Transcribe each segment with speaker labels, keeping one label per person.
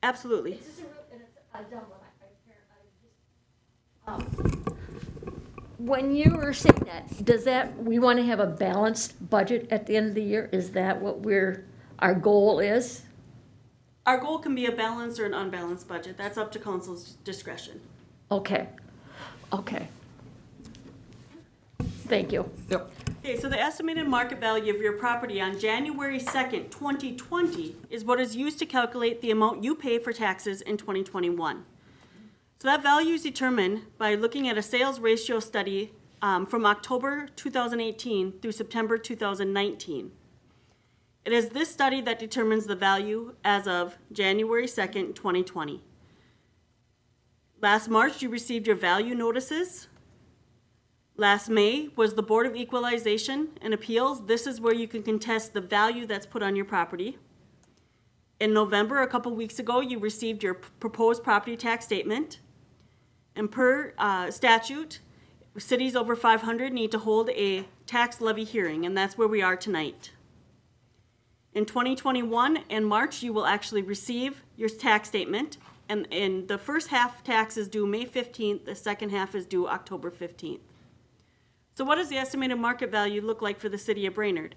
Speaker 1: absolutely.
Speaker 2: It's just and it's a dumb one. When you were saying that, does that, we want to have a balanced budget at the end of the year? Is that what our goal is?
Speaker 1: Our goal can be a balanced or an unbalanced budget. That's up to council's discretion.
Speaker 2: Okay, okay. Thank you.
Speaker 3: Yep.
Speaker 1: Okay, so the estimated market value of your property on January 2nd, 2020 is what is used to calculate the amount you pay for taxes in 2021. So that value is determined by looking at a sales ratio study from October 2018 through September 2019. It is this study that determines the value as of January 2nd, 2020. Last March, you received your value notices. Last May was the Board of Equalization and Appeals. This is where you can contest the value that's put on your property. In November, a couple weeks ago, you received your proposed property tax statement. And per statute, cities over 500 need to hold a tax levy hearing, and that's where we are tonight. In 2021, in March, you will actually receive your tax statement, and in the first half tax is due May 15th, the second half is due October 15th. So what does the estimated market value look like for the city of Brainerd?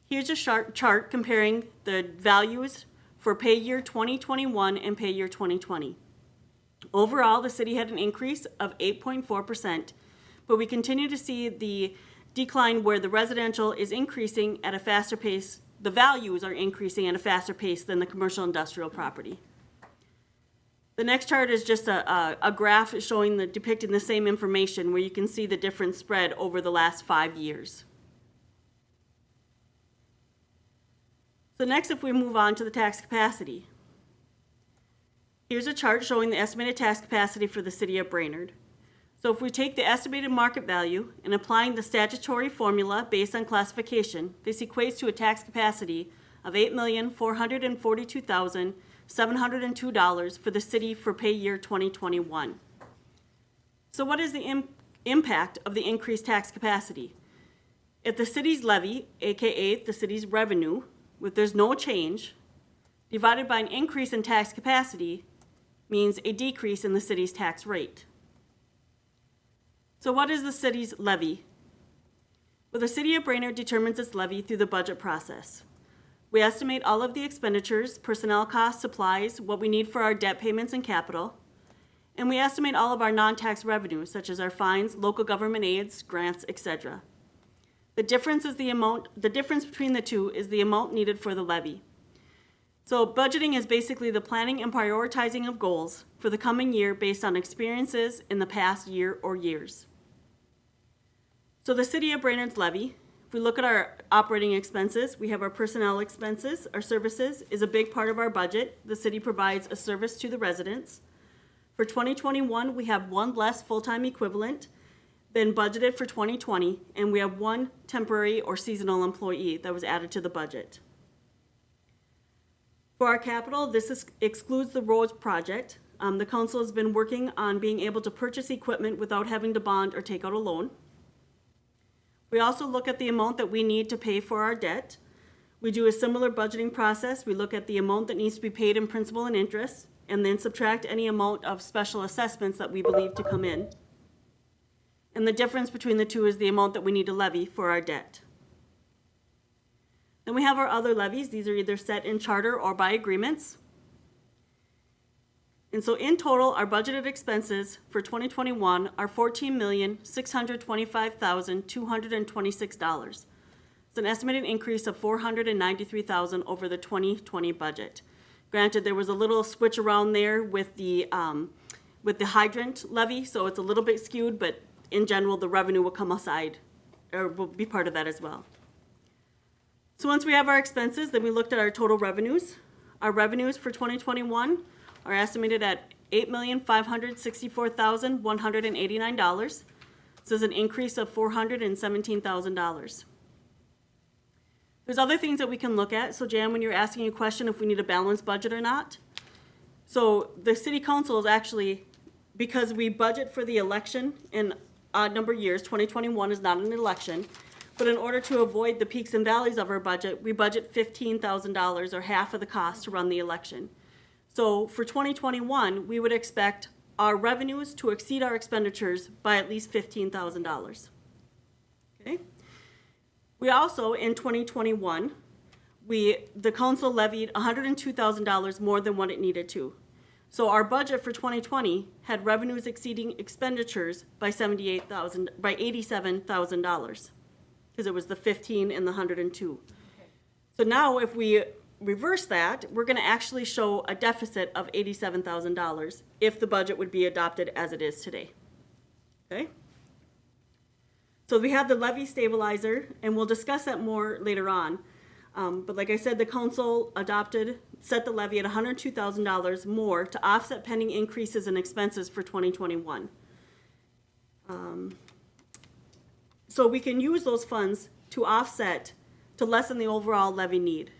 Speaker 1: Here's a chart comparing the values for pay year 2021 and pay year 2020. Overall, the city had an increase of 8.4%, but we continue to see the decline where the residential is increasing at a faster pace. The values are increasing at a faster pace than the commercial industrial property. The next chart is just a graph showing depicting the same information where you can see the difference spread over the last 5 years. So next, if we move on to the tax capacity. Here's a chart showing the estimated tax capacity for the city of Brainerd. So if we take the estimated market value and applying the statutory formula based on classification, this equates to a tax capacity of $8,442,702 for the city for pay year 2021. So what is the impact of the increased tax capacity? If the city's levy, aka the city's revenue, if there's no change, divided by an increase in tax capacity, means a decrease in the city's tax rate. So what is the city's levy? Well, the city of Brainerd determines its levy through the budget process. We estimate all of the expenditures, personnel costs, supplies, what we need for our debt payments and capital, and we estimate all of our non-tax revenues, such as our fines, local government aids, grants, etc. The difference between the two is the amount needed for the levy. So budgeting is basically the planning and prioritizing of goals for the coming year based on experiences in the past year or years. So the city of Brainerd's levy, if we look at our operating expenses, we have our personnel expenses. Our services is a big part of our budget. The city provides a service to the residents. For 2021, we have one less full-time equivalent than budgeted for 2020, and we have one temporary or seasonal employee that was added to the budget. For our capital, this excludes the roads project. The council has been working on being able to purchase equipment without having to bond or take out a loan. We also look at the amount that we need to pay for our debt. We do a similar budgeting process. We look at the amount that needs to be paid in principal and interest, and then subtract any amount of special assessments that we believe to come in. And the difference between the two is the amount that we need to levy for our debt. Then we have our other levies. These are either set in charter or by agreements. And so in total, our budgeted expenses for 2021 are $14,625,226. It's an estimated increase of $493,000 over the 2020 budget. Granted, there was a little switch around there with the hydrant levy, so it's a little bit skewed, but in general, the revenue will come aside, or will be part of that as well. So once we have our expenses, then we looked at our total revenues. Our revenues for 2021 are estimated at $8,564,189. This is an increase of $417,000. There's other things that we can look at. So Jan, when you're asking a question if we need a balanced budget or not, so the city council is actually, because we budget for the election in odd number of years, 2021 is not an election, but in order to avoid the peaks and valleys of our budget, we budget $15,000 or half of the cost to run the election. So for 2021, we would expect our revenues to exceed our expenditures by at least $15,000. Okay? We also, in 2021, the council levied $102,000 more than what it needed to. So our budget for 2020 had revenues exceeding expenditures by $87,000, because it was the 15 and the 102. So now if we reverse that, we're going to actually show a deficit of $87,000 if the budget would be adopted as it is today. Okay? So we have the levy stabilizer, and we'll discuss that more later on. But like I said, the council set the levy at $102,000 more to offset pending increases in expenses for 2021. So we can use those funds to lessen the overall levy need.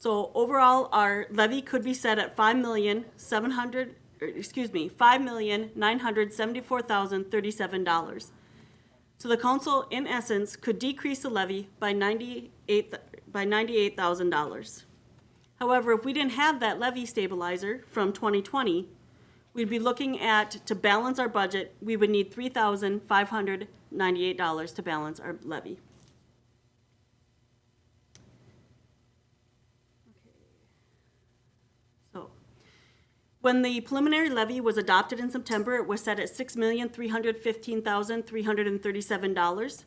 Speaker 1: So overall, our levy could be set at $5,974,037. So the council, in essence, could decrease the levy by $98,000. However, if we didn't have that levy stabilizer from 2020, we'd be looking at, to balance our budget, we would need $3,598 to balance our levy. When the preliminary levy was adopted in September, it was set at $6,315,337.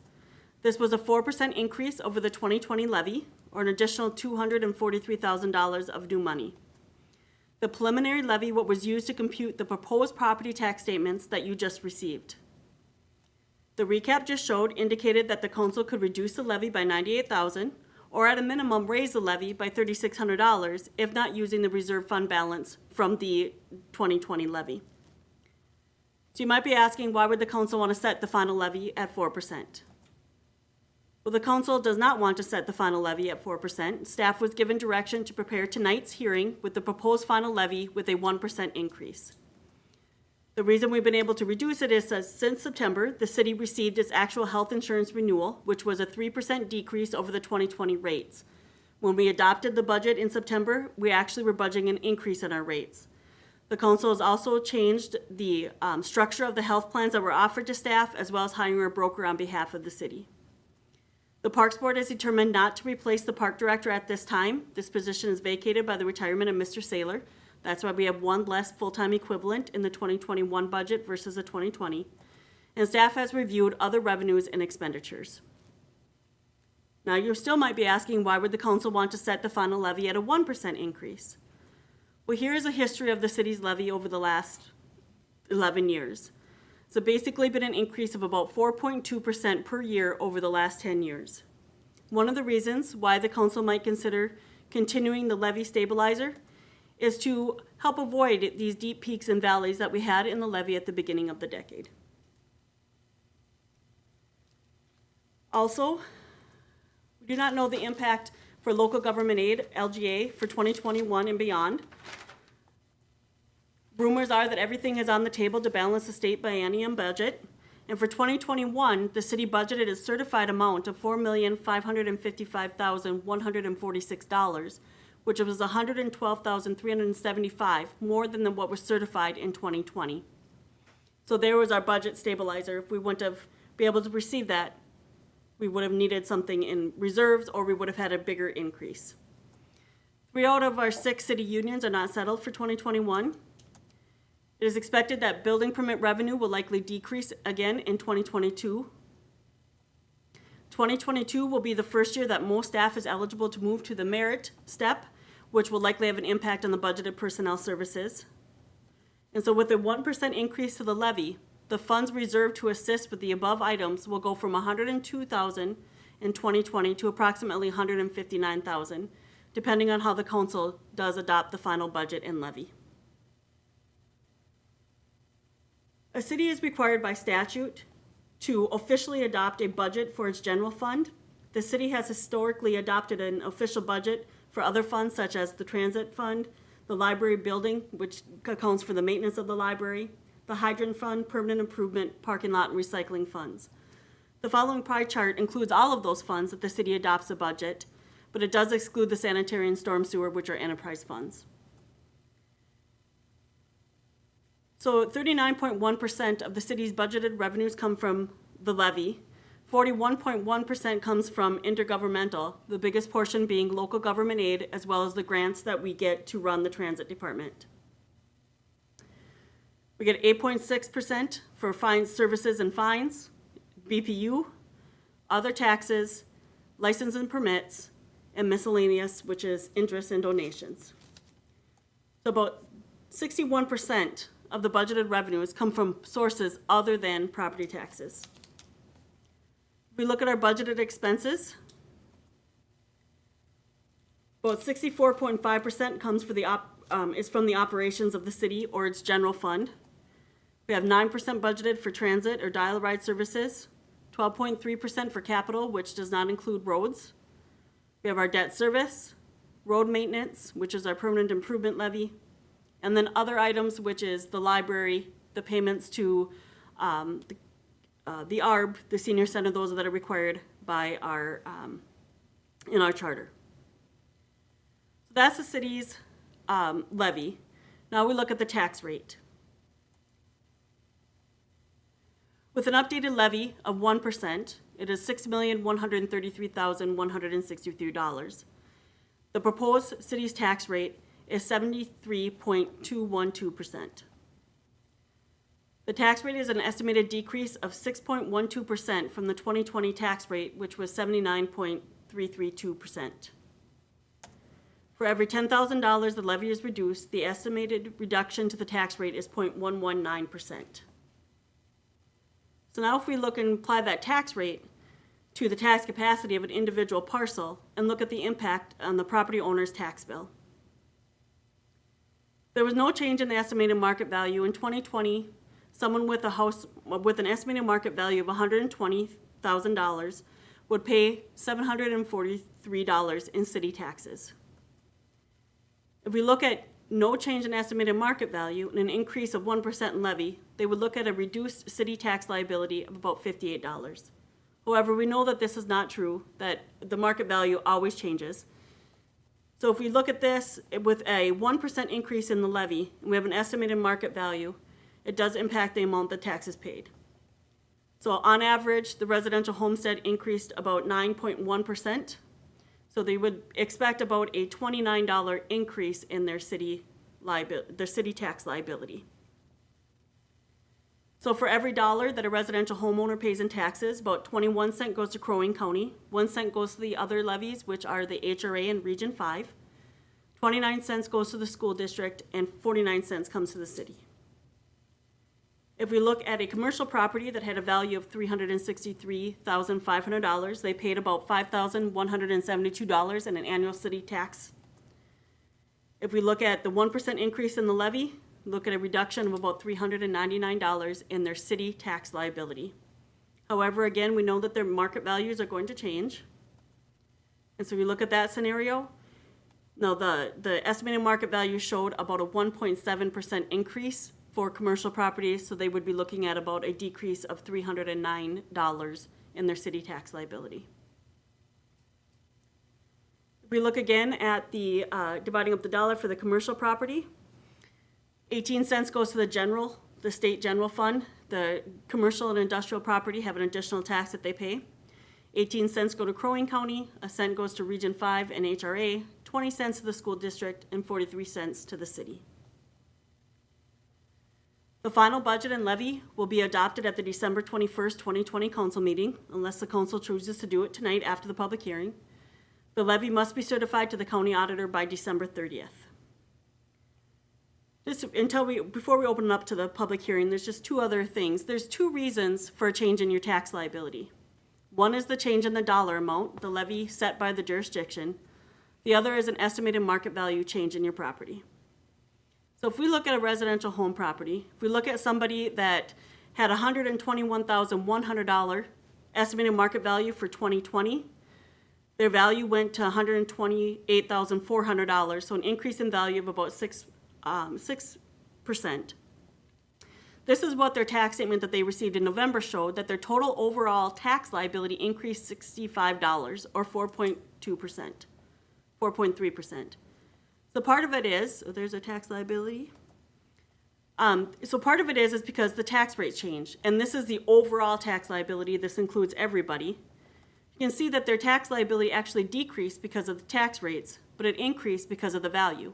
Speaker 1: This was a 4% increase over the 2020 levy, or an additional $243,000 of new money. The preliminary levy was used to compute the proposed property tax statements that you just received. The recap just showed indicated that the council could reduce the levy by $98,000, or at a minimum raise the levy by $3,600 if not using the reserve fund balance from the 2020 levy. So you might be asking, why would the council want to set the final levy at 4%? Well, the council does not want to set the final levy at 4%. Staff was given direction to prepare tonight's hearing with the proposed final levy with a 1% increase. The reason we've been able to reduce it is that since September, the city received its actual health insurance renewal, which was a 3% decrease over the 2020 rates. When we adopted the budget in September, we actually were budgeting an increase in our rates. The council has also changed the structure of the health plans that were offered to staff, as well as hiring a broker on behalf of the city. The Parks Board has determined not to replace the park director at this time. This position is vacated by the retirement of Mr. Saylor. That's why we have one less full-time equivalent in the 2021 budget versus the 2020. And staff has reviewed other revenues and expenditures. Now, you still might be asking, why would the council want to set the final levy at a 1% increase? Well, here is a history of the city's levy over the last 11 years. It's basically been an increase of about 4.2% per year over the last 10 years. One of the reasons why the council might consider continuing the levy stabilizer is to help avoid these deep peaks and valleys that we had in the levy at the beginning of the decade. Also, we do not know the impact for local government aid, LGA, for 2021 and beyond. Rumors are that everything is on the table to balance the state biennium budget. And for 2021, the city budgeted a certified amount of $4,555,146, which was $112,375 more than what was certified in 2020. So there was our budget stabilizer. If we wouldn't have been able to receive that, we would have needed something in reserves, or we would have had a bigger increase. 3 out of our 6 city unions are not settled for 2021. It is expected that building permit revenue will likely decrease again in 2022. 2022 will be the first year that most staff is eligible to move to the merit step, which will likely have an impact on the budgeted personnel services. And so with a 1% increase to the levy, the funds reserved to assist with the above items will go from $102,000 in 2020 to approximately $159,000, depending on how the council does adopt the final budget and levy. A city is required by statute to officially adopt a budget for its general fund. The city has historically adopted an official budget for other funds, such as the transit fund, the library building, which accounts for the maintenance of the library, the hydrant fund, permanent improvement, parking lot, and recycling funds. The following pie chart includes all of those funds that the city adopts a budget, but it does exclude the sanitary and storm sewer, which are enterprise funds. So 39.1% of the city's budgeted revenues come from the levy. 41.1% comes from intergovernmental, the biggest portion being local government aid, as well as the grants that we get to run the transit department. We get 8.6% for fines, services and fines, BPU, other taxes, license and permits, and miscellaneous, which is interest and donations. So about 61% of the budgeted revenues come from sources other than property taxes. If we look at our budgeted expenses, about 64.5% comes is from the operations of the city or its general fund. We have 9% budgeted for transit or dial ride services, 12.3% for capital, which does not include roads. We have our debt service, road maintenance, which is our permanent improvement levy, and then other items, which is the library, the payments to the ARB, the senior center, those that are required by our, in our charter. So that's the city's levy. Now we look at the tax rate. With an updated levy of 1%, it is $6,133,163. The proposed city's tax rate is 73.212%. The tax rate is an estimated decrease of 6.12% from the 2020 tax rate, which was 79.332%. For every $10,000 the levy is reduced, the estimated reduction to the tax rate is 0.119%. So now if we look and apply that tax rate to the tax capacity of an individual parcel and look at the impact on the property owner's tax bill. There was no change in the estimated market value. In 2020, someone with a house with an estimated market value of $120,000 would pay $743 in city taxes. If we look at no change in estimated market value and an increase of 1% in levy, they would look at a reduced city tax liability of about $58. However, we know that this is not true, that the market value always changes. So if we look at this with a 1% increase in the levy, and we have an estimated market value, it does impact the amount that tax is paid. So on average, the residential homestead increased about 9.1%. So they would expect about a $29 increase in their city tax liability. So for every dollar that a residential homeowner pays in taxes, about 21 cents goes to Crow Wing County, 1 cent goes to the other levies, which are the HRA and Region 5, 29 cents goes to the school district, and 49 cents comes to the city. If we look at a commercial property that had a value of $363,500, they paid about $5,172 in an annual city tax. If we look at the 1% increase in the levy, look at a reduction of about $399 in their city tax liability. However, again, we know that their market values are going to change. And so we look at that scenario. Now, the estimated market value showed about a 1.7% increase for commercial properties, so they would be looking at about a decrease of $309 in their city tax liability. If we look again at the dividing up the dollar for the commercial property, 18 cents goes to the state general fund. The commercial and industrial property have an additional tax that they pay. 18 cents go to Crow Wing County, a cent goes to Region 5 and HRA, 20 cents to the school district, and 43 cents to the city. The final budget and levy will be adopted at the December 21st, 2020 council meeting, unless the council chooses to do it tonight after the public hearing. The levy must be certified to the county auditor by December 30th. Before we open it up to the public hearing, there's just two other things. There's two reasons for a change in your tax liability. One is the change in the dollar amount, the levy set by the jurisdiction. The other is an estimated market value change in your property. So if we look at a residential home property, if we look at somebody that had $121,100 estimated market value for 2020, their value went to $128,400, so an increase in value of about 6%. This is what their tax statement that they received in November showed, that their total overall tax liability increased $65 or 4.3%. So part of it is, there's a tax liability. So part of it is because the tax rates change, and this is the overall tax liability. This includes everybody. You can see that their tax liability actually decreased because of the tax rates, but it increased because of the value.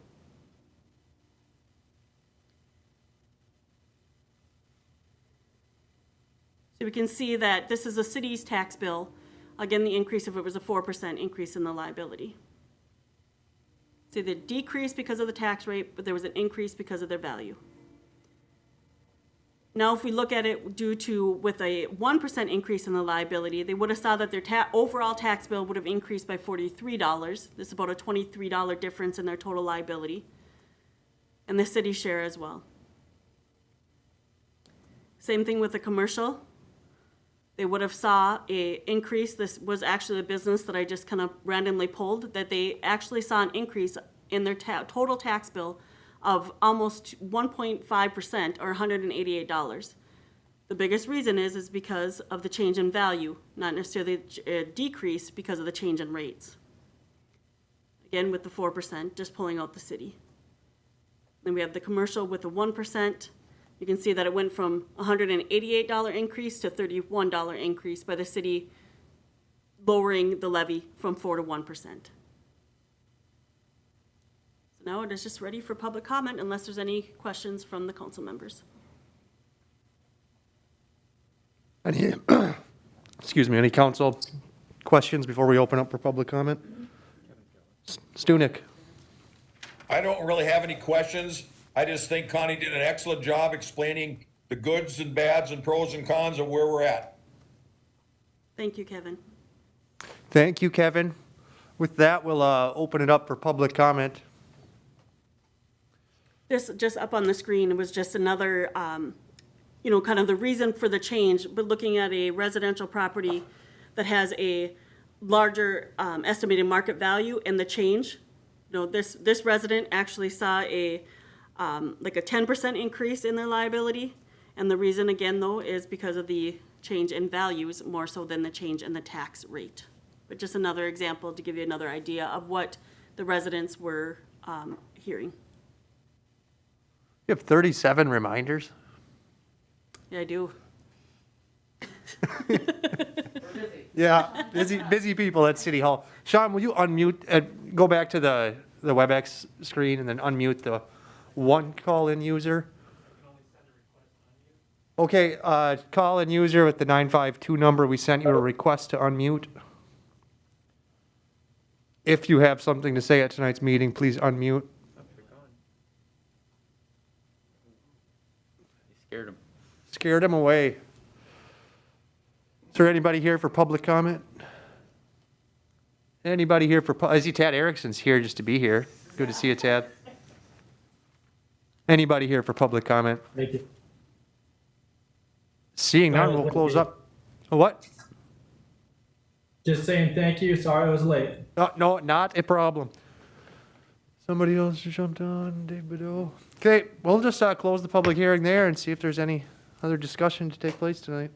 Speaker 1: So we can see that this is a city's tax bill. Again, the increase if it was a 4% increase in the liability. See, the decrease because of the tax rate, but there was an increase because of their value. Now, if we look at it with a 1% increase in the liability, they would have saw that their overall tax bill would have increased by $43. This is about a $23 difference in their total liability, and the city share as well. Same thing with the commercial. They would have saw a increase. This was actually a business that I just kind of randomly pulled, that they actually saw an increase in their total tax bill of almost 1.5% or $188. The biggest reason is because of the change in value, not necessarily a decrease because of the change in rates. Again, with the 4%, just pulling out the city. Then we have the commercial with the 1%. You can see that it went from $188 increase to $31 increase by the city lowering the levy from 4 to 1%. So now it is just ready for public comment unless there's any questions from the council members.
Speaker 3: Any, excuse me, any council questions before we open up for public comment? Stunek.
Speaker 4: I don't really have any questions. I just think Connie did an excellent job explaining the goods and bads and pros and cons of where we're at.
Speaker 1: Thank you, Kevin.
Speaker 3: Thank you, Kevin. With that, we'll open it up for public comment.
Speaker 1: This just up on the screen was just another, kind of the reason for the change, but looking at a residential property that has a larger estimated market value and the change. This resident actually saw like a 10% increase in their liability. And the reason, again, though, is because of the change in values more so than the change in the tax rate. But just another example to give you another idea of what the residents were hearing.
Speaker 3: You have 37 reminders?
Speaker 1: Yeah, I do.
Speaker 3: Yeah, busy people at City Hall. Sean, will you unmute, go back to the WebEx screen and then unmute the one call-in user? Okay, call-in user with the 952 number, we sent you a request to unmute. If you have something to say at tonight's meeting, please unmute. Scared him away. Is there anybody here for public comment? Anybody here for, I see Tad Erickson's here just to be here. Good to see you, Tad. Anybody here for public comment?
Speaker 5: Thank you.
Speaker 3: Seeing none, we'll close up. What?
Speaker 5: Just saying thank you. Sorry I was late.
Speaker 3: No, not a problem. Somebody else jumped on, Dave Bideau. Okay, we'll just close the public hearing there and see if there's any other discussion to take place tonight.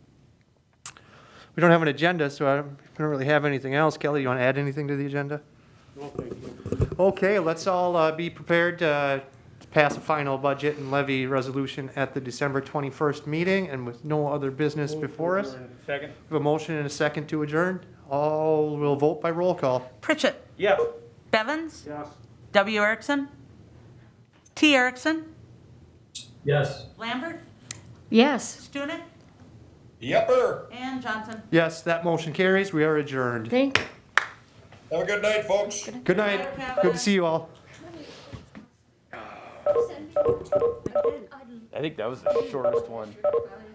Speaker 3: We don't have an agenda, so I don't really have anything else. Kelly, you want to add anything to the agenda?
Speaker 5: No, thank you.
Speaker 3: Okay, let's all be prepared to pass a final budget and levy resolution at the December 21st meeting, and with no other business before us.
Speaker 5: Second.
Speaker 3: We have a motion and a second to adjourn. All will vote by roll call.
Speaker 6: Pritchett.
Speaker 5: Yes.
Speaker 6: Bevins.
Speaker 5: Yes.
Speaker 6: W. Erickson. T. Erickson.
Speaker 5: Yes.
Speaker 6: Lambert.
Speaker 2: Yes,
Speaker 6: Stunek.
Speaker 4: Yepper.
Speaker 6: And Johnson.
Speaker 3: Yes, that motion carries. We are adjourned.
Speaker 2: thank
Speaker 4: Have a good night, folks.
Speaker 3: Good night. Good to see you all.
Speaker 7: I think that was the shortest one.